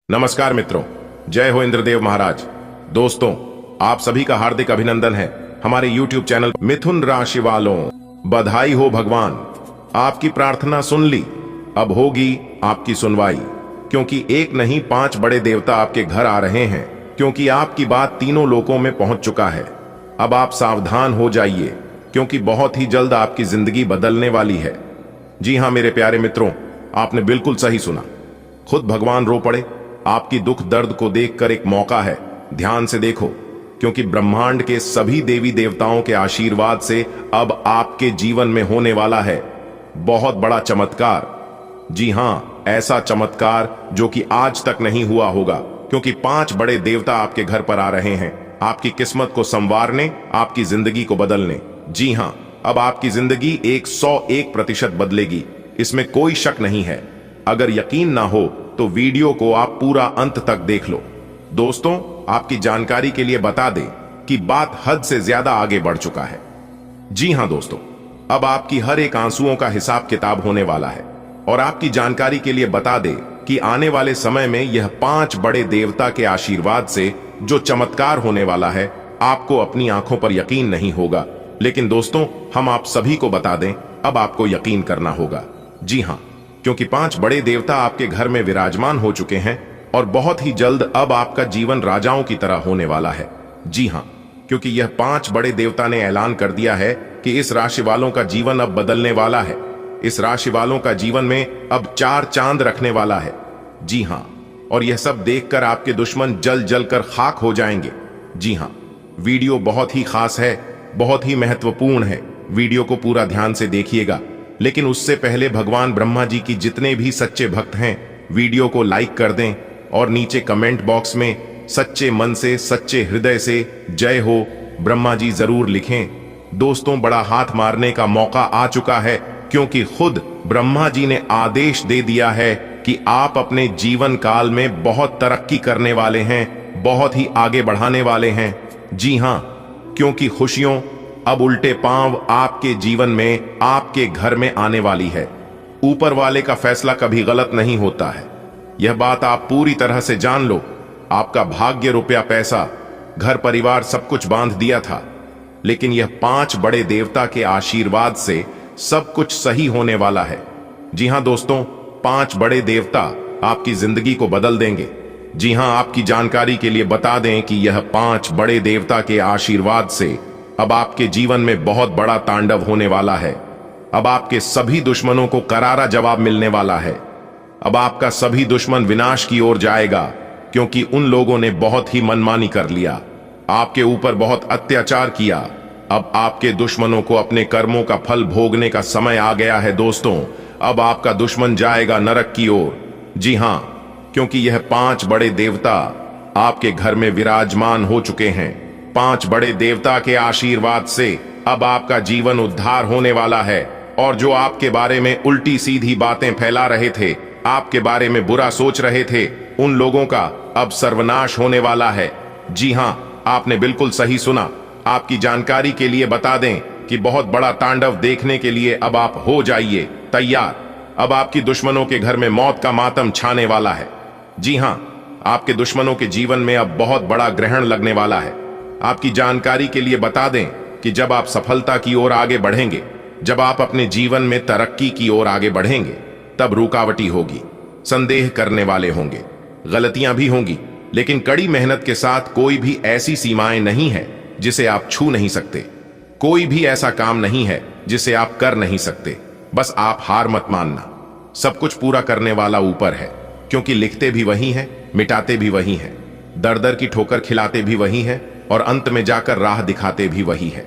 नमस्कार मित्रों, जय हो इंद्रदेव महाराज। दोस्तों, आप सभी का हार्दिक अभिनंदन है हमारे YouTube चैनल मिथुन राशि वालों। बधाई हो भगवान, आपकी प्रार्थना सुन ली। अब होगी आपकी सुनवाई, क्योंकि एक नहीं 5 बड़े देवता आपके घर आ रहे हैं, क्योंकि आपकी बात तीनों लोकों में पहुंच चुका है। अब आप सावधान हो जाइए, क्योंकि बहुत ही जल्द आपकी जिंदगी बदलने वाली है। जी हां मेरे प्यारे मित्रों, आपने बिल्कुल सही सुना। खुद भगवान रो पड़े। आपकी दुख दर्द को देखकर एक मौका है, ध्यान से देखो, क्योंकि ब्रह्मांड के सभी देवी देवताओं के आशीर्वाद से अब आपके जीवन में होने वाला है बहुत बड़ा चमत्कार। जी हां, ऐसा चमत्कार जो कि आज तक नहीं हुआ होगा, क्योंकि 5 बड़े देवता आपके घर पर आ रहे हैं आपकी किस्मत को संवारने, आपकी जिंदगी को बदलने। जी हां, अब आपकी जिंदगी 101% बदलेगी, इसमें कोई शक नहीं है। अगर यकीन ना हो तो वीडियो को आप पूरा अंत तक देख लो। दोस्तों, आपकी जानकारी के लिए बता दें कि बात हद से ज्यादा आगे बढ़ चुका है। जी हां दोस्तों, अब आपकी हर एक आंसुओं का हिसाब किताब होने वाला है। और आपकी जानकारी के लिए बता दें कि आने वाले समय में यह 5 बड़े देवता के आशीर्वाद से जो चमत्कार होने वाला है, आपको अपनी आंखों पर यकीन नहीं होगा। लेकिन दोस्तों, हम आप सभी को बता दें, अब आपको यकीन करना होगा। जी हां, क्योंकि 5 बड़े देवता आपके घर में विराजमान हो चुके हैं और बहुत ही जल्द अब आपका जीवन राजाओं की तरह होने वाला है। जी हां, क्योंकि यह 5 बड़े देवता ने ऐलान कर दिया है कि इस राशि वालों का जीवन अब बदलने वाला है। इस राशि वालों का जीवन में अब 4 चांद रखने वाला है। जी हां, और यह सब देखकर आपके दुश्मन जल जल कर खाक हो जाएंगे। जी हां, वीडियो बहुत ही खास है, बहुत ही महत्वपूर्ण है। वीडियो को पूरा ध्यान से देखिएगा। लेकिन उससे पहले भगवान ब्रह्मा जी की जितने भी सच्चे भक्त हैं, वीडियो को लाइक कर दें और नीचे कमेंट बॉक्स में सच्चे मन से, सच्चे हृदय से जय हो ब्रह्मा जी जरूर लिखें। दोस्तों, बड़ा हाथ मारने का मौका आ चुका है, क्योंकि खुद ब्रह्मा जी ने आदेश दे दिया है कि आप अपने जीवन काल में बहुत तरक्की करने वाले हैं, बहुत ही आगे बढ़ाने वाले हैं। जी हां, क्योंकि खुशियों अब उल्टे पांव आपके जीवन में, आपके घर में आने वाली है। ऊपर वाले का फैसला कभी गलत नहीं होता है, यह बात आप पूरी तरह से जान लो। आपका भाग्य, रुपया, पैसा, घर परिवार सब कुछ बांध दिया था, लेकिन यह 5 बड़े देवता के आशीर्वाद से सब कुछ सही होने वाला है। जी हां दोस्तों, 5 बड़े देवता आपकी जिंदगी को बदल देंगे। जी हां, आपकी जानकारी के लिए बता दें कि यह 5 बड़े देवता के आशीर्वाद से अब आपके जीवन में बहुत बड़ा तांडव होने वाला है। अब आपके सभी दुश्मनों को करारा जवाब मिलने वाला है। अब आपका सभी दुश्मन विनाश की ओर जाएगा, क्योंकि उन लोगों ने बहुत ही मनमानी कर लिया, आपके ऊपर बहुत अत्याचार किया। अब आपके दुश्मनों को अपने कर्मों का फल भोगने का समय आ गया है। दोस्तों, अब आपका दुश्मन जाएगा नरक की ओर। जी हां, क्योंकि यह 5 बड़े देवता आपके घर में विराजमान हो चुके हैं। 5 बड़े देवता के आशीर्वाद से अब आपका जीवन उद्धार होने वाला है। और जो आपके बारे में उल्टी सीधी बातें फैला रहे थे, आपके बारे में बुरा सोच रहे थे, उन लोगों का अब सर्वनाश होने वाला है। जी हां, आपने बिल्कुल सही सुना। आपकी जानकारी के लिए बता दें कि बहुत बड़ा तांडव देखने के लिए अब आप हो जाइए तैयार। अब आपकी दुश्मनों के घर में मौत का मातम छाने वाला है। जी हां, आपके दुश्मनों के जीवन में अब बहुत बड़ा ग्रहण लगने वाला है। आपकी जानकारी के लिए बता दें कि जब आप सफलता की ओर आगे बढ़ेंगे, जब आप अपने जीवन में तरक्की की ओर आगे बढ़ेंगे, तब रुकावटी होगी, संदेह करने वाले होंगे, गलतियां भी होंगी, लेकिन कड़ी मेहनत के साथ कोई भी ऐसी सीमाएं नहीं है जिसे आप छू नहीं सकते। कोई भी ऐसा काम नहीं है जिसे आप कर नहीं सकते। बस आप हार मत मानना। सब कुछ पूरा करने वाला ऊपर है, क्योंकि लिखते भी वही है, मिटाते भी वही है, दर दर की ठोकर खिलाते भी वही है, और अंत में जाकर राह दिखाते भी वही है।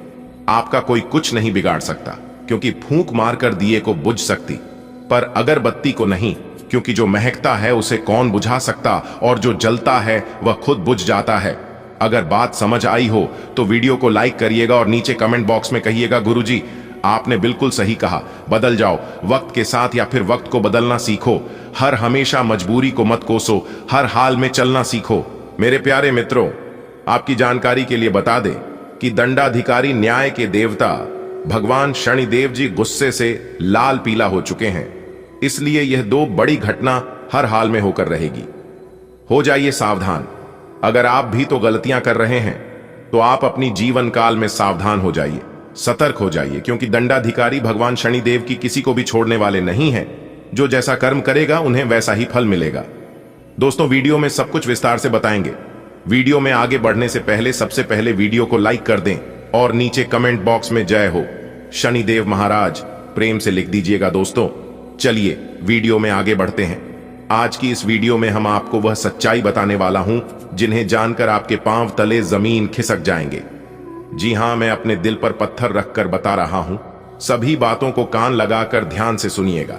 आपका कोई कुछ नहीं बिगाड़ सकता, क्योंकि फूंक मारकर दिए को बुझ सकती, पर अगरबत्ती को नहीं, क्योंकि जो महकता है उसे कौन बुझा सकता, और जो जलता है वह खुद बुझ जाता है। अगर बात समझ आई हो तो वीडियो को लाइक करिएगा और नीचे कमेंट बॉक्स में कहिएगा, गुरुजी आपने बिल्कुल सही कहा, बदल जाओ वक्त के साथ, या फिर वक्त को बदलना सीखो। हर हमेशा मजबूरी को मत कोसो, हर हाल में चलना सीखो। मेरे प्यारे मित्रों, आपकी जानकारी के लिए बता दें कि दंडाधिकारी न्याय के देवता भगवान शनिदेव जी गुस्से से लाल पीला हो चुके हैं। इसलिए यह 2 बड़ी घटना हर हाल में होकर रहेगी। हो जाइए सावधान। अगर आप भी तो गलतियां कर रहे हैं तो आप अपनी जीवन काल में सावधान हो जाइए, सतर्क हो जाइए, क्योंकि दंडाधिकारी भगवान शनिदेव की किसी को भी छोड़ने वाले नहीं हैं। जो जैसा कर्म करेगा उन्हें वैसा ही फल मिलेगा। दोस्तों, वीडियो में सब कुछ विस्तार से बताएंगे। वीडियो में आगे बढ़ने से पहले सबसे पहले वीडियो को लाइक कर दें और नीचे कमेंट बॉक्स में जय हो शनिदेव महाराज प्रेम से लिख दीजिएगा। दोस्तों, चलिए वीडियो में आगे बढ़ते हैं। आज की इस वीडियो में हम आपको वह सच्चाई बताने वाला हूं जिन्हें जानकर आपके पांव तले जमीन खिसक जाएंगे। जी हां, मैं अपने दिल पर पत्थर रखकर बता रहा हूं। सभी बातों को कान लगाकर ध्यान से सुनिएगा।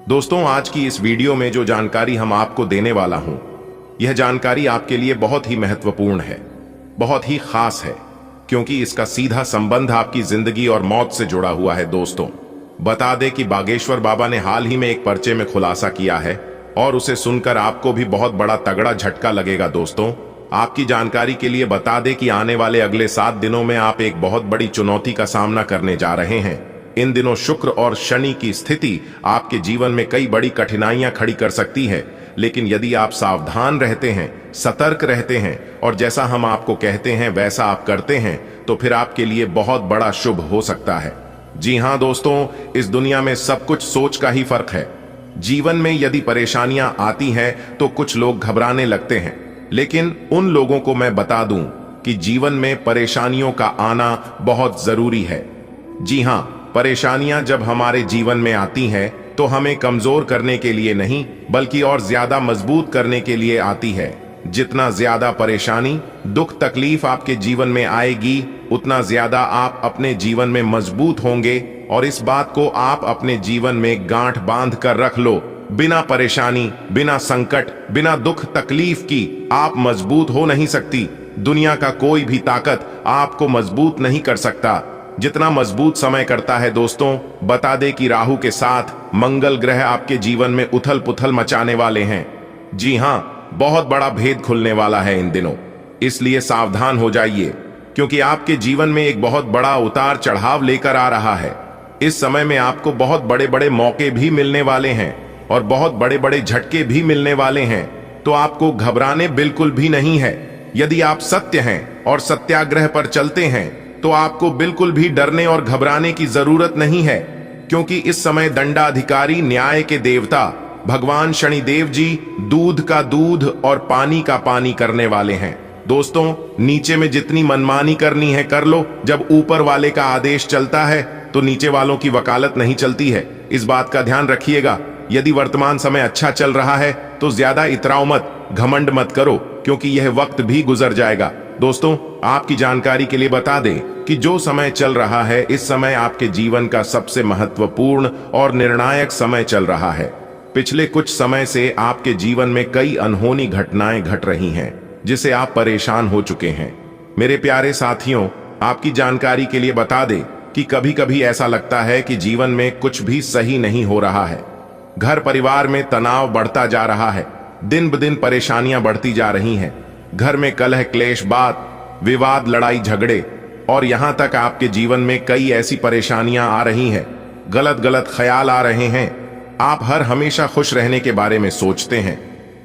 दोस्तों, आज की इस वीडियो में जो जानकारी हम आपको देने वाला हूं, यह जानकारी आपके लिए बहुत ही महत्वपूर्ण है, बहुत ही खास है, क्योंकि इसका सीधा संबंध आपकी जिंदगी और मौत से जुड़ा हुआ है। दोस्तों, बता दें कि बागेश्वर बाबा ने हाल ही में एक पर्चे में खुलासा किया है और उसे सुनकर आपको भी बहुत बड़ा तगड़ा झटका लगेगा। दोस्तों, आपकी जानकारी के लिए बता दें कि आने वाले अगले 7 दिनों में आप एक बहुत बड़ी चुनौती का सामना करने जा रहे हैं। इन दिनों शुक्र और शनि की स्थिति आपके जीवन में कई बड़ी कठिनाइयां खड़ी कर सकती है, लेकिन यदि आप सावधान रहते हैं, सतर्क रहते हैं और जैसा हम आपको कहते हैं वैसा आप करते हैं, तो फिर आपके लिए बहुत बड़ा शुभ हो सकता है। जी हां दोस्तों, इस दुनिया में सब कुछ सोच का ही फर्क है। जीवन में यदि परेशानियां आती हैं तो कुछ लोग घबराने लगते हैं, लेकिन उन लोगों को मैं बता दूं कि जीवन में परेशानियों का आना बहुत जरूरी है। जी हां, परेशानियां जब हमारे जीवन में आती हैं तो हमें कमजोर करने के लिए नहीं, बल्कि और ज्यादा मजबूत करने के लिए आती है। जितना ज्यादा परेशानी, दुख, तकलीफ आपके जीवन में आएगी, उतना ज्यादा आप अपने जीवन में मजबूत होंगे। और इस बात को आप अपने जीवन में गांठ बांध कर रख लो। बिना परेशानी, बिना संकट, बिना दुख तकलीफ की आप मजबूत हो नहीं सकती। दुनिया का कोई भी ताकत आपको मजबूत नहीं कर सकता। जितना मजबूत समय करता है। दोस्तों, बता दे कि राहु के साथ मंगल ग्रह आपके जीवन में उथल पुथल मचाने वाले हैं। जी हां, बहुत बड़ा भेद खुलने वाला है इन दिनों, इसलिए सावधान हो जाइए, क्योंकि आपके जीवन में एक बहुत बड़ा उतार चढ़ाव लेकर आ रहा है। इस समय में आपको बहुत बड़े बड़े मौके भी मिलने वाले हैं और बहुत बड़े बड़े झटके भी मिलने वाले हैं, तो आपको घबराने बिल्कुल भी नहीं है। यदि आप सत्य हैं और सत्याग्रह पर चलते हैं तो आपको बिल्कुल भी डरने और घबराने की जरूरत नहीं है, क्योंकि इस समय दंडाधिकारी, न्याय के देवता भगवान शनिदेव जी दूध का दूध और पानी का पानी करने वाले हैं। दोस्तों, नीचे में जितनी मनमानी करनी है कर लो। जब ऊपर वाले का आदेश चलता है तो नीचे वालों की वकालत नहीं चलती है। इस बात का ध्यान रखिएगा। यदि वर्तमान समय अच्छा चल रहा है तो ज्यादा इतराओ मत, घमंड मत करो, क्योंकि यह वक्त भी गुजर जाएगा। दोस्तों, आपकी जानकारी के लिए बता दें कि जो समय चल रहा है, इस समय आपके जीवन का सबसे महत्वपूर्ण और निर्णायक समय चल रहा है। पिछले कुछ समय से आपके जीवन में कई अनहोनी घटनाएं घट रही हैं, जिसे आप परेशान हो चुके हैं। मेरे प्यारे साथियों, आपकी जानकारी के लिए बता दें कि कभी कभी ऐसा लगता है कि जीवन में कुछ भी सही नहीं हो रहा है। घर परिवार में तनाव बढ़ता जा रहा है, दिन ब दिन परेशानियां बढ़ती जा रही हैं। घर में कलह, क्लेश, बात विवाद, लड़ाई झगड़े और यहां तक आपके जीवन में कई ऐसी परेशानियां आ रही हैं, गलत गलत ख्याल आ रहे हैं। आप हर हमेशा खुश रहने के बारे में सोचते हैं,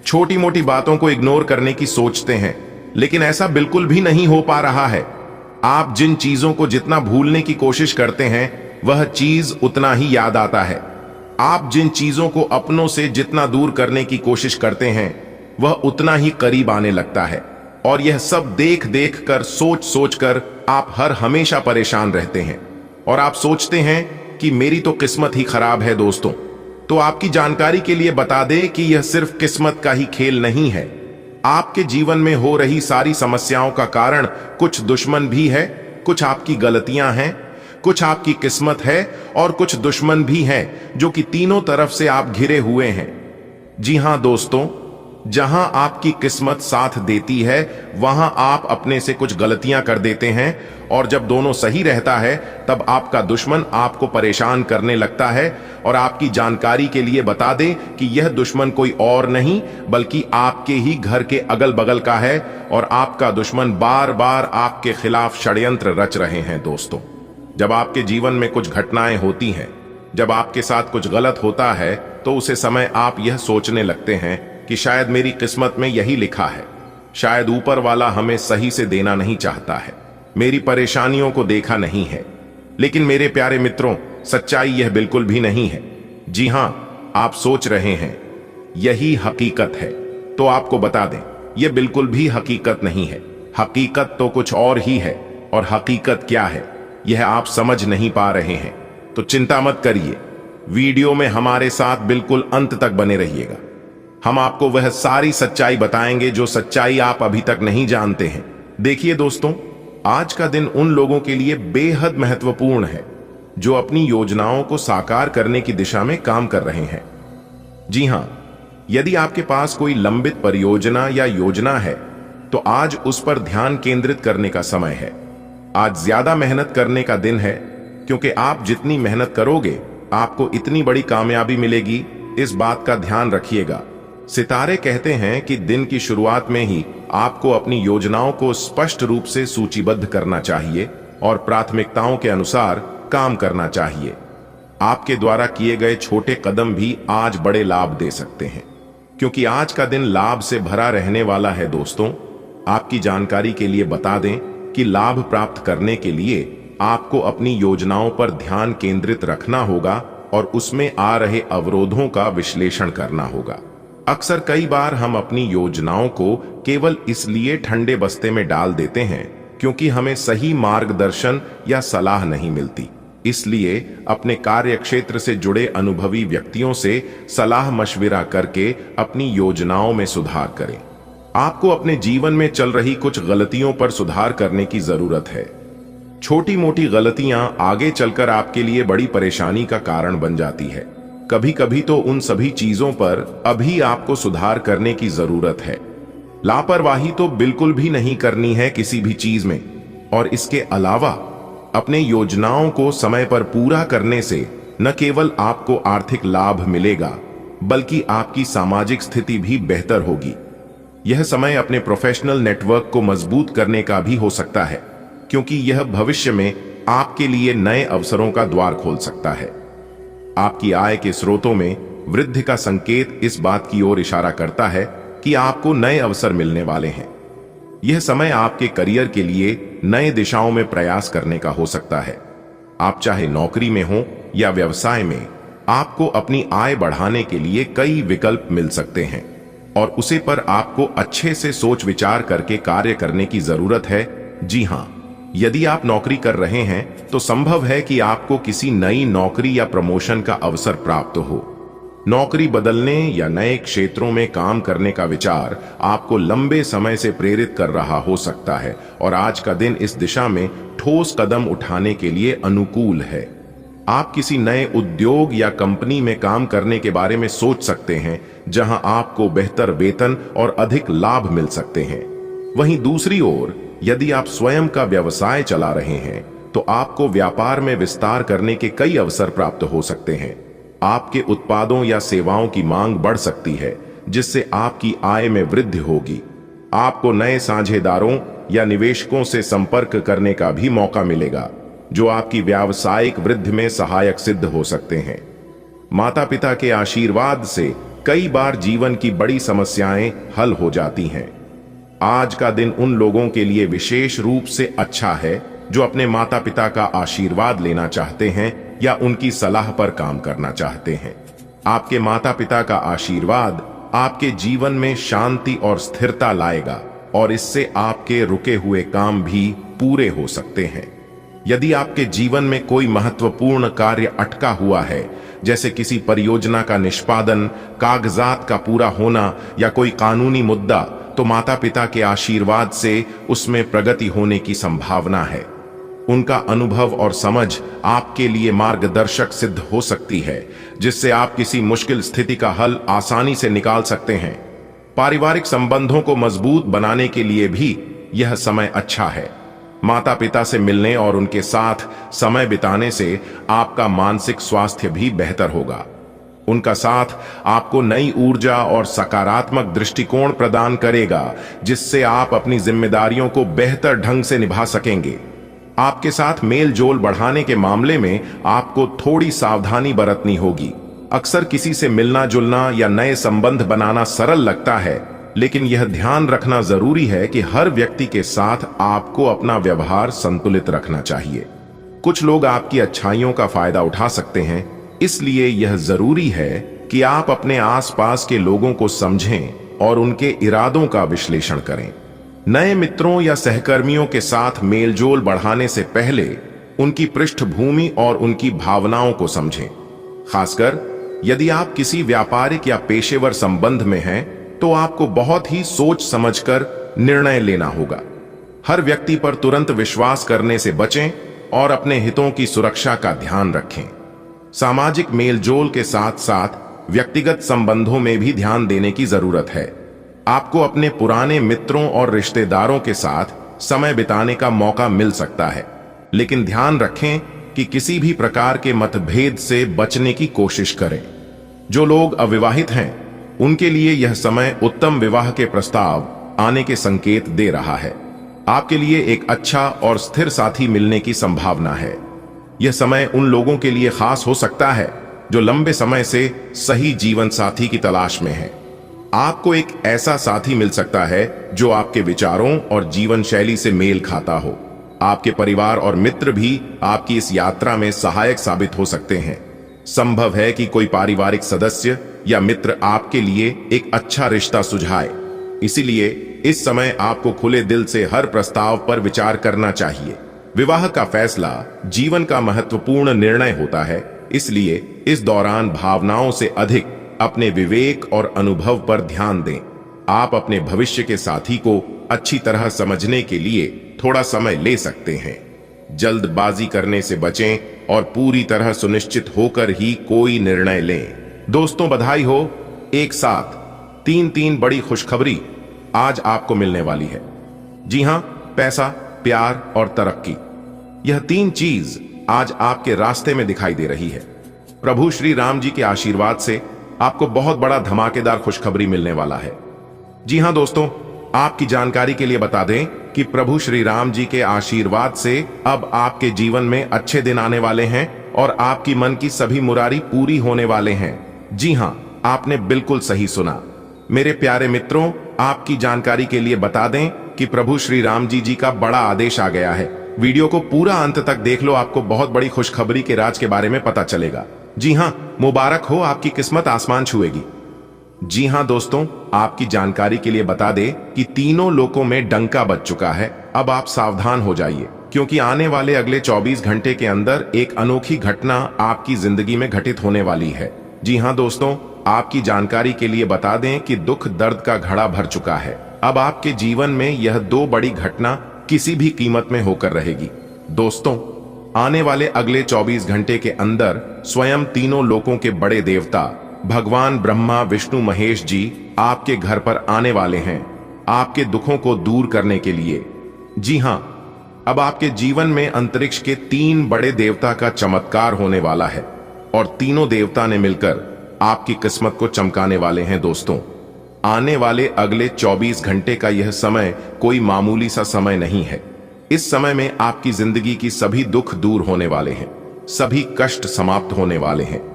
छोटी मोटी बातों को इग्नोर करने की सोचते हैं, लेकिन ऐसा बिल्कुल भी नहीं हो पा रहा है। आप जिन चीजों को जितना भूलने की कोशिश करते हैं, वह चीज उतना ही याद आता है। आप जिन चीजों को अपनों से जितना दूर करने की कोशिश करते हैं, वह उतना ही करीब आने लगता है। और यह सब देख देख कर, सोच सोच कर आप हर हमेशा परेशान रहते हैं और आप सोचते हैं कि मेरी तो किस्मत ही खराब है। दोस्तों, तो आपकी जानकारी के लिए बता दें कि यह सिर्फ किस्मत का ही खेल नहीं है। आपके जीवन में हो रही सारी समस्याओं का कारण कुछ दुश्मन भी है, कुछ आपकी गलतियां हैं, कुछ आपकी किस्मत है और कुछ दुश्मन भी हैं, जो कि तीनों तरफ से आप घिरे हुए हैं। जी हां दोस्तों, जहां आपकी किस्मत साथ देती है वहां आप अपने से कुछ गलतियां कर देते हैं, और जब दोनों सही रहता है तब आपका दुश्मन आपको परेशान करने लगता है। और आपकी जानकारी के लिए बता दें कि यह दुश्मन कोई और नहीं बल्कि आपके ही घर के अगल बगल का है, और आपका दुश्मन बार बार आपके खिलाफ षड्यंत्र रच रहे हैं। दोस्तों, जब आपके जीवन में कुछ घटनाएं होती हैं, जब आपके साथ कुछ गलत होता है, तो उसे समय आप यह सोचने लगते हैं कि शायद मेरी किस्मत में यही लिखा है, शायद ऊपर वाला हमें सही से देना नहीं चाहता है, मेरी परेशानियों को देखा नहीं है। लेकिन मेरे प्यारे मित्रों, सच्चाई यह बिल्कुल भी नहीं है। जी हां, आप सोच रहे हैं यही हकीकत है, तो आपको बता दें यह बिल्कुल भी हकीकत नहीं है। हकीकत तो कुछ और ही है, और हकीकत क्या है यह आप समझ नहीं पा रहे हैं। तो चिंता मत करिए, वीडियो में हमारे साथ बिल्कुल अंत तक बने रहिएगा। हम आपको वह सारी सच्चाई बताएंगे जो सच्चाई आप अभी तक नहीं जानते हैं। देखिए दोस्तों, आज का दिन उन लोगों के लिए बेहद महत्वपूर्ण है जो अपनी योजनाओं को साकार करने की दिशा में काम कर रहे हैं। जी हां, यदि आपके पास कोई लंबित परियोजना या योजना है तो आज उस पर ध्यान केंद्रित करने का समय है। आज ज्यादा मेहनत करने का दिन है, क्योंकि आप जितनी मेहनत करोगे आपको इतनी बड़ी कामयाबी मिलेगी, इस बात का ध्यान रखिएगा। सितारे कहते हैं कि दिन की शुरुआत में ही आपको अपनी योजनाओं को स्पष्ट रूप से सूचीबद्ध करना चाहिए और प्राथमिकताओं के अनुसार काम करना चाहिए। आपके द्वारा किए गए छोटे कदम भी आज बड़े लाभ दे सकते हैं, क्योंकि आज का दिन लाभ से भरा रहने वाला है। दोस्तों, आपकी जानकारी के लिए बता दें कि लाभ प्राप्त करने के लिए आपको अपनी योजनाओं पर ध्यान केंद्रित रखना होगा और उसमें आ रहे अवरोधों का विश्लेषण करना होगा। अक्सर कई बार हम अपनी योजनाओं को केवल इसलिए ठंडे बस्ते में डाल देते हैं क्योंकि हमें सही मार्गदर्शन या सलाह नहीं मिलती। इसलिए अपने कार्य क्षेत्र से जुड़े अनुभवी व्यक्तियों से सलाह मशविरा करके अपनी योजनाओं में सुधार करें। आपको अपने जीवन में चल रही कुछ गलतियों पर सुधार करने की जरूरत है। छोटी मोटी गलतियां आगे चलकर आपके लिए बड़ी परेशानी का कारण बन जाती है। कभी कभी तो उन सभी चीजों पर अभी आपको सुधार करने की जरूरत है। लापरवाही तो बिल्कुल भी नहीं करनी है किसी भी चीज में। और इसके अलावा अपने योजनाओं को समय पर पूरा करने से न केवल आपको आर्थिक लाभ मिलेगा, बल्कि आपकी सामाजिक स्थिति भी बेहतर होगी। यह समय अपने प्रोफेशनल नेटवर्क को मजबूत करने का भी हो सकता है, क्योंकि यह भविष्य में आपके लिए नए अवसरों का द्वार खोल सकता है। आपकी आय के स्रोतों में वृद्धि का संकेत इस बात की ओर इशारा करता है कि आपको नए अवसर मिलने वाले हैं। यह समय आपके करियर के लिए नए दिशाओं में प्रयास करने का हो सकता है। आप चाहे नौकरी में हो या व्यवसाय में, आपको अपनी आय बढ़ाने के लिए कई विकल्प मिल सकते हैं और उसे पर आपको अच्छे से सोच विचार करके कार्य करने की जरूरत है। जी हां, यदि आप नौकरी कर रहे हैं तो संभव है कि आपको किसी नई नौकरी या प्रमोशन का अवसर प्राप्त हो। नौकरी बदलने या नए क्षेत्रों में काम करने का विचार आपको लंबे समय से प्रेरित कर रहा हो सकता है और आज का दिन इस दिशा में ठोस कदम उठाने के लिए अनुकूल है। आप किसी नए उद्योग या कंपनी में काम करने के बारे में सोच सकते हैं, जहां आपको बेहतर वेतन और अधिक लाभ मिल सकते हैं। वहीं दूसरी ओर, यदि आप स्वयं का व्यवसाय चला रहे हैं तो आपको व्यापार में विस्तार करने के कई अवसर प्राप्त हो सकते हैं। आपके उत्पादों या सेवाओं की मांग बढ़ सकती है, जिससे आपकी आय में वृद्धि होगी। आपको नए साझेदारों या निवेशकों से संपर्क करने का भी मौका मिलेगा, जो आपकी व्यावसायिक वृद्धि में सहायक सिद्ध हो सकते हैं। माता पिता के आशीर्वाद से कई बार जीवन की बड़ी समस्याएं हल हो जाती हैं। आज का दिन उन लोगों के लिए विशेष रूप से अच्छा है जो अपने माता पिता का आशीर्वाद लेना चाहते हैं या उनकी सलाह पर काम करना चाहते हैं। आपके माता पिता का आशीर्वाद आपके जीवन में शांति और स्थिरता लाएगा और इससे आपके रुके हुए काम भी पूरे हो सकते हैं। यदि आपके जीवन में कोई महत्वपूर्ण कार्य अटका हुआ है, जैसे किसी परियोजना का निष्पादन, कागजात का पूरा होना या कोई कानूनी मुद्दा, तो माता पिता के आशीर्वाद से उसमें प्रगति होने की संभावना है। उनका अनुभव और समझ आपके लिए मार्गदर्शक सिद्ध हो सकती है, जिससे आप किसी मुश्किल स्थिति का हल आसानी से निकाल सकते हैं। पारिवारिक संबंधों को मजबूत बनाने के लिए भी यह समय अच्छा है। माता पिता से मिलने और उनके साथ समय बिताने से आपका मानसिक स्वास्थ्य भी बेहतर होगा। उनका साथ आपको नई ऊर्जा और सकारात्मक दृष्टिकोण प्रदान करेगा, जिससे आप अपनी जिम्मेदारियों को बेहतर ढंग से निभा सकेंगे। आपके साथ मेल जोल बढ़ाने के मामले में आपको थोड़ी सावधानी बरतनी होगी। अक्सर किसी से मिलना जुलना या नए संबंध बनाना सरल लगता है, लेकिन यह ध्यान रखना जरूरी है कि हर व्यक्ति के साथ आपको अपना व्यवहार संतुलित रखना चाहिए। कुछ लोग आपकी अच्छाइयों का फायदा उठा सकते हैं, इसलिए यह जरूरी है कि आप अपने आसपास के लोगों को समझें और उनके इरादों का विश्लेषण करें। नए मित्रों या सहकर्मियों के साथ मेलजोल बढ़ाने से पहले उनकी पृष्ठभूमि और उनकी भावनाओं को समझें। खासकर यदि आप किसी व्यापारिक या पेशेवर संबंध में हैं, तो आपको बहुत ही सोच समझकर निर्णय लेना होगा। हर व्यक्ति पर तुरंत विश्वास करने से बचें और अपने हितों की सुरक्षा का ध्यान रखें। सामाजिक मेलजोल के साथ साथ व्यक्तिगत संबंधों में भी ध्यान देने की जरूरत है। आपको अपने पुराने मित्रों और रिश्तेदारों के साथ समय बिताने का मौका मिल सकता है, लेकिन ध्यान रखें कि किसी भी प्रकार के मतभेद से बचने की कोशिश करें। जो लोग अविवाहित हैं, उनके लिए यह समय उत्तम विवाह के प्रस्ताव आने के संकेत दे रहा है। आपके लिए एक अच्छा और स्थिर साथी मिलने की संभावना है। यह समय उन लोगों के लिए खास हो सकता है जो लंबे समय से सही जीवन साथी की तलाश में हैं। आपको एक ऐसा साथी मिल सकता है जो आपके विचारों और जीवन शैली से मेल खाता हो। आपके परिवार और मित्र भी आपकी इस यात्रा में सहायक साबित हो सकते हैं। संभव है कि कोई पारिवारिक सदस्य या मित्र आपके लिए एक अच्छा रिश्ता सुझाए। इसीलिए इस समय आपको खुले दिल से हर प्रस्ताव पर विचार करना चाहिए। विवाह का फैसला जीवन का महत्वपूर्ण निर्णय होता है, इसलिए इस दौरान भावनाओं से अधिक अपने विवेक और अनुभव पर ध्यान दें। आप अपने भविष्य के साथी को अच्छी तरह समझने के लिए थोड़ा समय ले सकते हैं। जल्दबाजी करने से बचें और पूरी तरह सुनिश्चित होकर ही कोई निर्णय लें। दोस्तों, बधाई हो, एक साथ तीन बड़ी खुशखबरी आज आपको मिलने वाली है। जी हां, पैसा, प्यार और तरक्की, यह तीन चीज आज आपके रास्ते में दिखाई दे रही है। प्रभु श्री राम जी के आशीर्वाद से आपको बहुत बड़ा धमाकेदार खुशखबरी मिलने वाला है। जी हां दोस्तों, आपकी जानकारी के लिए बता दें कि प्रभु श्री राम जी के आशीर्वाद से अब आपके जीवन में अच्छे दिन आने वाले हैं और आपकी मन की सभी मुरारी पूरी होने वाले हैं। जी हां, आपने बिल्कुल सही सुना। मेरे प्यारे मित्रों, आपकी जानकारी के लिए बता दें कि प्रभु श्री राम जी का बड़ा आदेश आ गया है। वीडियो को पूरा अंत तक देख लो, आपको बहुत बड़ी खुशखबरी के राज के बारे में पता चलेगा। जी हां, मुबारक हो, आपकी किस्मत आसमान छुएगी। जी हां दोस्तों, आपकी जानकारी के लिए बता दें कि तीनों लोकों में डंका बज चुका है। अब आप सावधान हो जाइए, क्योंकि आने वाले अगले 24 घंटे के अंदर एक अनोखी घटना आपकी जिंदगी में घटित होने वाली है। जी हां दोस्तों, आपकी जानकारी के लिए बता दें कि दुख दर्द का घड़ा भर चुका है। अब आपके जीवन में यह दो बड़ी घटना किसी भी कीमत में होकर रहेगी। दोस्तों, आने वाले अगले 24 घंटे के अंदर स्वयं तीनों लोकों के बड़े देवता भगवान ब्रह्मा विष्णु महेश जी आपके घर पर आने वाले हैं, आपके दुखों को दूर करने के लिए। जी हां, अब आपके जीवन में अंतरिक्ष के 3 बड़े देवता का चमत्कार होने वाला है और तीनों देवता ने मिलकर आपकी किस्मत को चमकाने वाले हैं। दोस्तों, आने वाले अगले 24 घंटे का यह समय कोई मामूली सा समय नहीं है। इस समय में आपकी जिंदगी की सभी दुख दूर होने वाले हैं, सभी कष्ट समाप्त होने वाले हैं।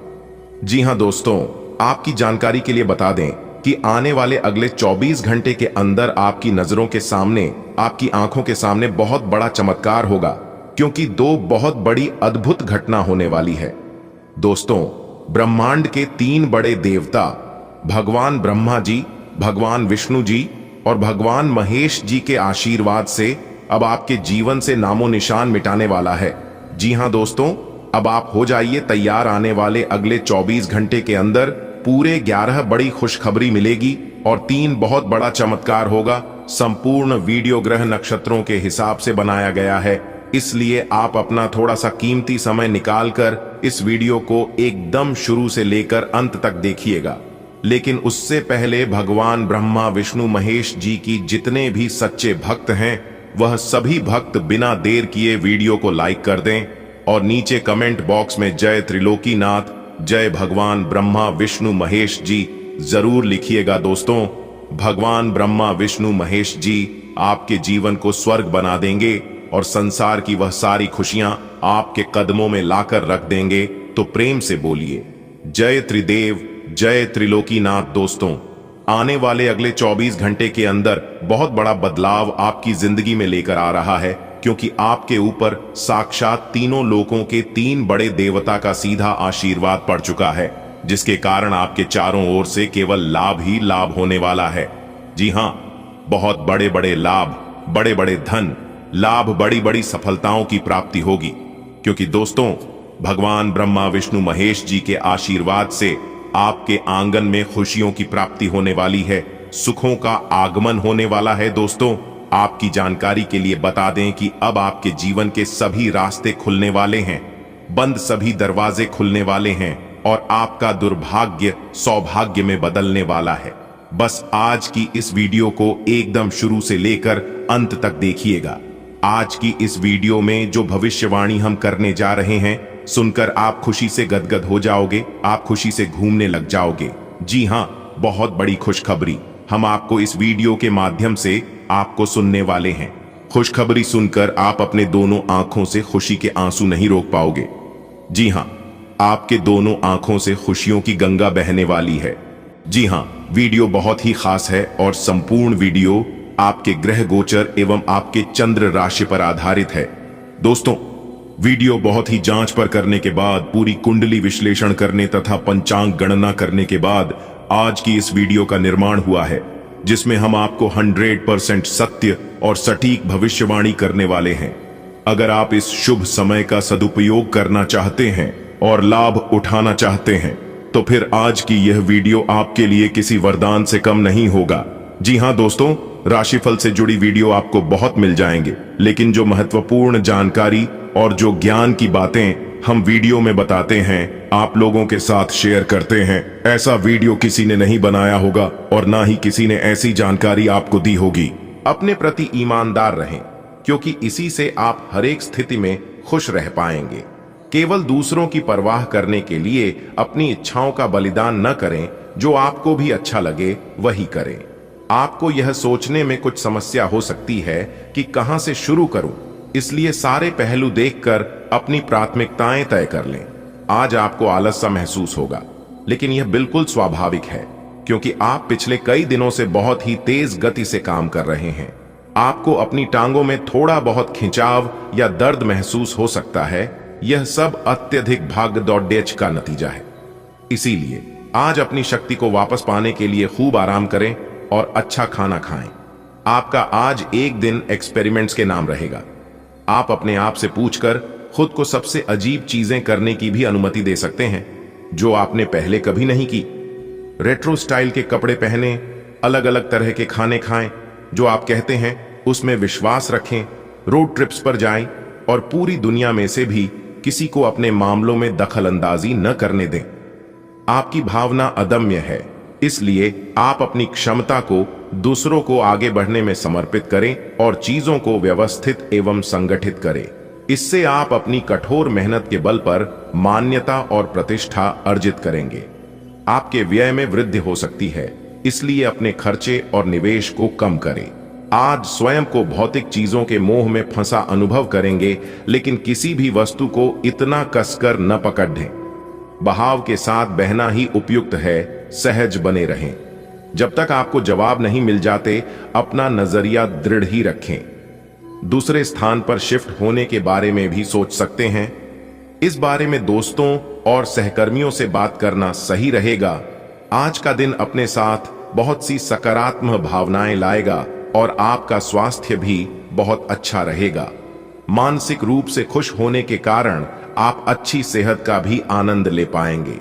जी हां दोस्तों, आपकी जानकारी के लिए बता दें कि आने वाले अगले 24 घंटे के अंदर आपकी नजरों के सामने, आपकी आंखों के सामने बहुत बड़ा चमत्कार होगा, क्योंकि 2 बहुत बड़ी अद्भुत घटना होने वाली है। दोस्तों, ब्रह्मांड के 3 बड़े देवता भगवान ब्रह्मा जी, भगवान विष्णु जी और भगवान महेश जी के आशीर्वाद से अब आपके जीवन से नामो निशान मिटाने वाला है। जी हां दोस्तों, अब आप हो जाइए तैयार। आने वाले अगले 24 घंटे के अंदर पूरे 11 बड़ी खुशखबरी मिलेगी और 3 बहुत बड़ा चमत्कार होगा। संपूर्ण वीडियो ग्रह नक्षत्रों के हिसाब से बनाया गया है, इसलिए आप अपना थोड़ा सा कीमती समय निकालकर इस वीडियो को एकदम शुरू से लेकर अंत तक देखिएगा। लेकिन उससे पहले भगवान ब्रह्मा विष्णु महेश जी की जितने भी सच्चे भक्त हैं, वह सभी भक्त बिना देर किए वीडियो को लाइक कर दें और नीचे कमेंट बॉक्स में जय त्रिलोकीनाथ, जय भगवान ब्रह्मा विष्णु महेश जी जरूर लिखिएगा। दोस्तों, भगवान ब्रह्मा विष्णु महेश जी आपके जीवन को स्वर्ग बना देंगे और संसार की वह सारी खुशियां आपके कदमों में लाकर रख देंगे। तो प्रेम से बोलिए जय त्रिदेव, जय त्रिलोकीनाथ। दोस्तों, आने वाले अगले 24 घंटे के अंदर बहुत बड़ा बदलाव आपकी जिंदगी में लेकर आ रहा है, क्योंकि आपके ऊपर साक्षात तीनों लोकों के 3 बड़े देवता का सीधा आशीर्वाद पड़ चुका है, जिसके कारण आपके चारों ओर से केवल लाभ ही लाभ होने वाला है। जी हां, बहुत बड़े बड़े लाभ, बड़े बड़े धन लाभ, बड़ी बड़ी सफलताओं की प्राप्ति होगी, क्योंकि दोस्तों, भगवान ब्रह्मा विष्णु महेश जी के आशीर्वाद से आपके आंगन में खुशियों की प्राप्ति होने वाली है, सुखों का आगमन होने वाला है। दोस्तों, आपकी जानकारी के लिए बता दें कि अब आपके जीवन के सभी रास्ते खुलने वाले हैं, बंद सभी दरवाजे खुलने वाले हैं और आपका दुर्भाग्य सौभाग्य में बदलने वाला है। बस आज की इस वीडियो को एकदम शुरू से लेकर अंत तक देखिएगा। आज की इस वीडियो में जो भविष्यवाणी हम करने जा रहे हैं, सुनकर आप खुशी से गदगद हो जाओगे, आप खुशी से घूमने लग जाओगे। जी हां, बहुत बड़ी खुशखबरी हम आपको इस वीडियो के माध्यम से आपको सुनने वाले हैं। खुशखबरी सुनकर आप अपने दोनों आंखों से खुशी के आंसू नहीं रोक पाओगे। जी हां, आपके दोनों आंखों से खुशियों की गंगा बहने वाली है। जी हां, वीडियो बहुत ही खास है और संपूर्ण वीडियो आपके ग्रह गोचर एवं आपके चंद्र राशि पर आधारित है। दोस्तों, वीडियो बहुत ही जांच पर करने के बाद, पूरी कुंडली विश्लेषण करने तथा पंचांग गणना करने के बाद आज की इस वीडियो का निर्माण हुआ है, जिसमें हम आपको 100% सत्य और सटीक भविष्यवाणी करने वाले हैं। अगर आप इस शुभ समय का सदुपयोग करना चाहते हैं और लाभ उठाना चाहते हैं, तो फिर आज की यह वीडियो आपके लिए किसी वरदान से कम नहीं होगा। जी हां दोस्तों, राशिफल से जुड़ी वीडियो आपको बहुत मिल जाएंगे, लेकिन जो महत्वपूर्ण जानकारी और जो ज्ञान की बातें हम वीडियो में बताते हैं, आप लोगों के साथ शेयर करते हैं, ऐसा वीडियो किसी ने नहीं बनाया होगा और ना ही किसी ने ऐसी जानकारी आपको दी होगी। अपने प्रति ईमानदार रहें, क्योंकि इसी से आप हर एक स्थिति में खुश रह पाएंगे। केवल दूसरों की परवाह करने के लिए अपनी इच्छाओं का बलिदान न करें, जो आपको भी अच्छा लगे वही करें। आपको यह सोचने में कुछ समस्या हो सकती है कि कहां से शुरू करूं, इसलिए सारे पहलू देखकर अपनी प्राथमिकताएं तय कर लें। आज आपको आलस सा महसूस होगा, लेकिन यह बिल्कुल स्वाभाविक है, क्योंकि आप पिछले कई दिनों से बहुत ही तेज गति से काम कर रहे हैं। आपको अपनी टांगों में थोड़ा बहुत खिंचाव या दर्द महसूस हो सकता है। यह सब अत्यधिक भाग दौड़ का नतीजा है। इसीलिए आज अपनी शक्ति को वापस पाने के लिए खूब आराम करें और अच्छा खाना खाएं। आपका आज एक दिन एक्सपेरिमेंट्स के नाम रहेगा। आप अपने आप से पूछकर खुद को सबसे अजीब चीजें करने की भी अनुमति दे सकते हैं, जो आपने पहले कभी नहीं की। रेट्रो स्टाइल के कपड़े पहने, अलग अलग तरह के खाने खाएं, जो आप कहते हैं उसमें विश्वास रखें, रोड ट्रिप्स पर जाएं और पूरी दुनिया में से भी किसी को अपने मामलों में दखल अंदाजी न करने दें। आपकी भावना अदम्य है, इसलिए आप अपनी क्षमता को दूसरों को आगे बढ़ने में समर्पित करें और चीजों को व्यवस्थित एवं संगठित करें। इससे आप अपनी कठोर मेहनत के बल पर मान्यता और प्रतिष्ठा अर्जित करेंगे। आपके व्यय में वृद्धि हो सकती है, इसलिए अपने खर्चे और निवेश को कम करें। आज स्वयं को भौतिक चीजों के मोह में फंसा अनुभव करेंगे, लेकिन किसी भी वस्तु को इतना कसकर न पकड़ दें। बहाव के साथ बहना ही उपयुक्त है, सहज बने रहें। जब तक आपको जवाब नहीं मिल जाते, अपना नजरिया दृढ़ ही रखें। दूसरे स्थान पर शिफ्ट होने के बारे में भी सोच सकते हैं। इस बारे में दोस्तों और सहकर्मियों से बात करना सही रहेगा। आज का दिन अपने साथ बहुत सी सकारात्मक भावनाएं लाएगा और आपका स्वास्थ्य भी बहुत अच्छा रहेगा। मानसिक रूप से खुश होने के कारण आप अच्छी सेहत का भी आनंद ले पाएंगे।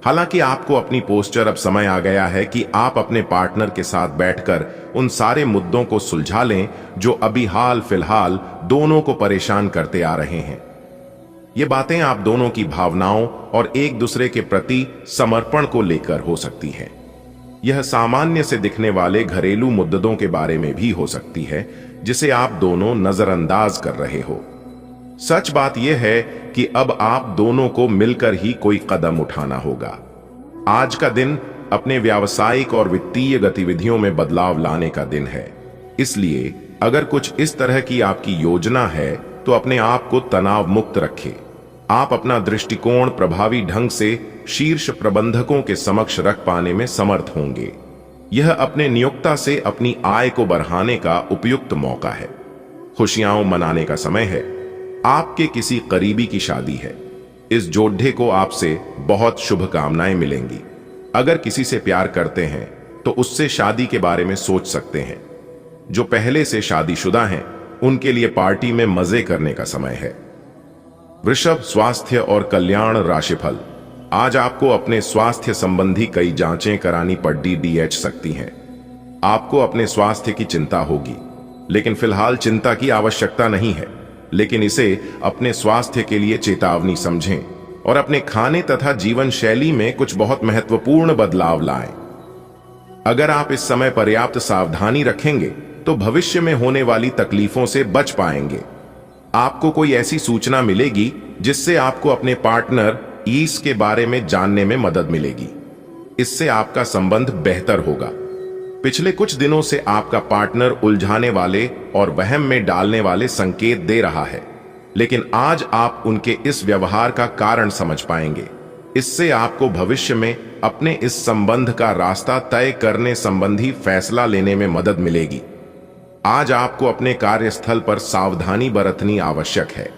हालांकि आपको अपनी पोस्चर अब समय आ गया है कि आप अपने पार्टनर के साथ बैठकर उन सारे मुद्दों को सुलझा लें जो अभी हाल फिलहाल दोनों को परेशान करते आ रहे हैं। ये बातें आप दोनों की भावनाओं और एक दूसरे के प्रति समर्पण को लेकर हो सकती है। यह सामान्य से दिखने वाले घरेलू मुद्दों के बारे में भी हो सकती है, जिसे आप दोनों नजरअंदाज कर रहे हो। सच बात यह है कि अब आप दोनों को मिलकर ही कोई कदम उठाना होगा। आज का दिन अपने व्यावसायिक और वित्तीय गतिविधियों में बदलाव लाने का दिन है। इसलिए अगर कुछ इस तरह की आपकी योजना है तो अपने आप को तनाव मुक्त रखें। आप अपना दृष्टिकोण प्रभावी ढंग से शीर्ष प्रबंधकों के समक्ष रख पाने में समर्थ होंगे। यह अपने नियोक्ता से अपनी आय को बढ़ाने का उपयुक्त मौका है। खुशियां मनाने का समय है। आपके किसी करीबी की शादी है। इस जोड़े को आपसे बहुत शुभकामनाएं मिलेंगी। अगर किसी से प्यार करते हैं तो उससे शादी के बारे में सोच सकते हैं। जो पहले से शादीशुदा हैं उनके लिए पार्टी में मजे करने का समय है। वृषभ, स्वास्थ्य और कल्याण राशिफल। आज आपको अपने स्वास्थ्य संबंधी कई जांचें करानी पड़ सकती हैं। आपको अपने स्वास्थ्य की चिंता होगी, लेकिन फिलहाल चिंता की आवश्यकता नहीं है। लेकिन इसे अपने स्वास्थ्य के लिए चेतावनी समझें और अपने खाने तथा जीवन शैली में कुछ बहुत महत्वपूर्ण बदलाव लाएं। अगर आप इस समय पर्याप्त सावधानी रखेंगे तो भविष्य में होने वाली तकलीफों से बच पाएंगे। आपको कोई ऐसी सूचना मिलेगी जिससे आपको अपने पार्टनर ईस के बारे में जानने में मदद मिलेगी। इससे आपका संबंध बेहतर होगा। पिछले कुछ दिनों से आपका पार्टनर उलझाने वाले और वहम में डालने वाले संकेत दे रहा है, लेकिन आज आप उनके इस व्यवहार का कारण समझ पाएंगे। इससे आपको भविष्य में अपने इस संबंध का रास्ता तय करने संबंधी फैसला लेने में मदद मिलेगी। आज आपको अपने कार्यस्थल पर सावधानी बरतनी आवश्यक है।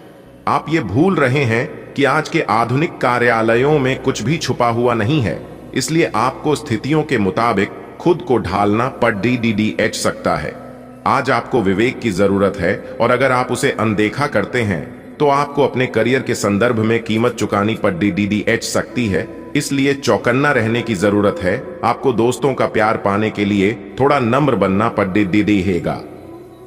आप ये भूल रहे हैं कि आज के आधुनिक कार्यालयों में कुछ भी छुपा हुआ नहीं है, इसलिए आपको स्थितियों के मुताबिक खुद को ढालना पड़ सकता है। आज आपको विवेक की जरूरत है और अगर आप उसे अनदेखा करते हैं तो आपको अपने करियर के संदर्भ में कीमत चुकानी पड़ सकती है। इसलिए चौकन्ना रहने की जरूरत है। आपको दोस्तों का प्यार पाने के लिए थोड़ा नम्र बनना पड़ेगा।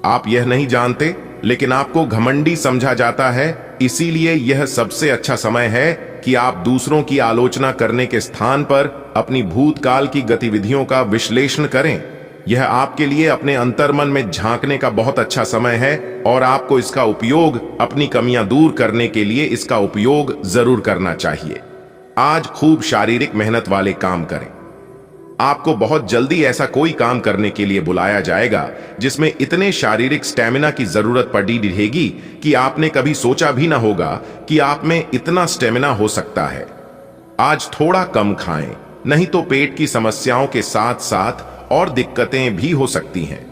आप यह नहीं जानते, लेकिन आपको घमंडी समझा जाता है। इसीलिए यह सबसे अच्छा समय है कि आप दूसरों की आलोचना करने के स्थान पर अपनी भूतकाल की गतिविधियों का विश्लेषण करें। यह आपके लिए अपने अंतर्मन में झांकने का बहुत अच्छा समय है और आपको इसका उपयोग अपनी कमियां दूर करने के लिए इसका उपयोग जरूर करना चाहिए। आज खूब शारीरिक मेहनत वाले काम करें। आपको बहुत जल्दी ऐसा कोई काम करने के लिए बुलाया जाएगा जिसमें इतने शारीरिक स्टेमिना की जरूरत पड़ेगी कि आपने कभी सोचा भी ना होगा कि आप में इतना स्टेमिना हो सकता है। आज थोड़ा कम खाएं, नहीं तो पेट की समस्याओं के साथ साथ और दिक्कतें भी हो सकती हैं।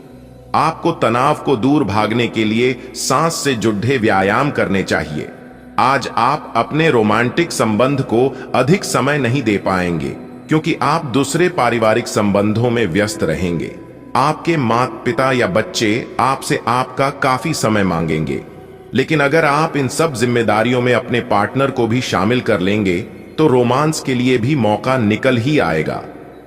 आपको तनाव को दूर भागने के लिए सांस से जुड़े व्यायाम करने चाहिए। आज आप अपने रोमांटिक संबंध को अधिक समय नहीं दे पाएंगे क्योंकि आप दूसरे पारिवारिक संबंधों में व्यस्त रहेंगे। आपके माता पिता या बच्चे आपसे आपका काफी समय मांगेंगे, लेकिन अगर आप इन सब जिम्मेदारियों में अपने पार्टनर को भी शामिल कर लेंगे तो रोमांस के लिए भी मौका निकल ही आएगा।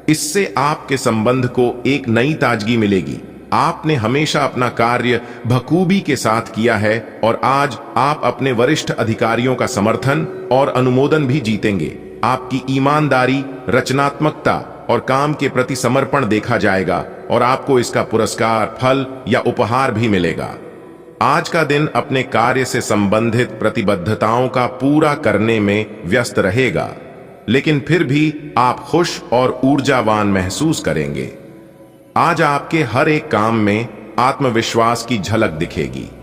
इससे आपके संबंध को एक नई ताजगी मिलेगी। आपने हमेशा अपना कार्य बखूबी के साथ किया है और आज आप अपने वरिष्ठ अधिकारियों का समर्थन और अनुमोदन भी जीतेंगे। आपकी ईमानदारी, रचनात्मकता और काम के प्रति समर्पण देखा जाएगा और आपको इसका पुरस्कार, फल या उपहार भी मिलेगा। आज का दिन अपने कार्य से संबंधित प्रतिबद्धताओं का पूरा करने में व्यस्त रहेगा, लेकिन फिर भी आप खुश और ऊर्जावान महसूस करेंगे। आज आपके हर एक काम में आत्मविश्वास की झलक दिखेगी।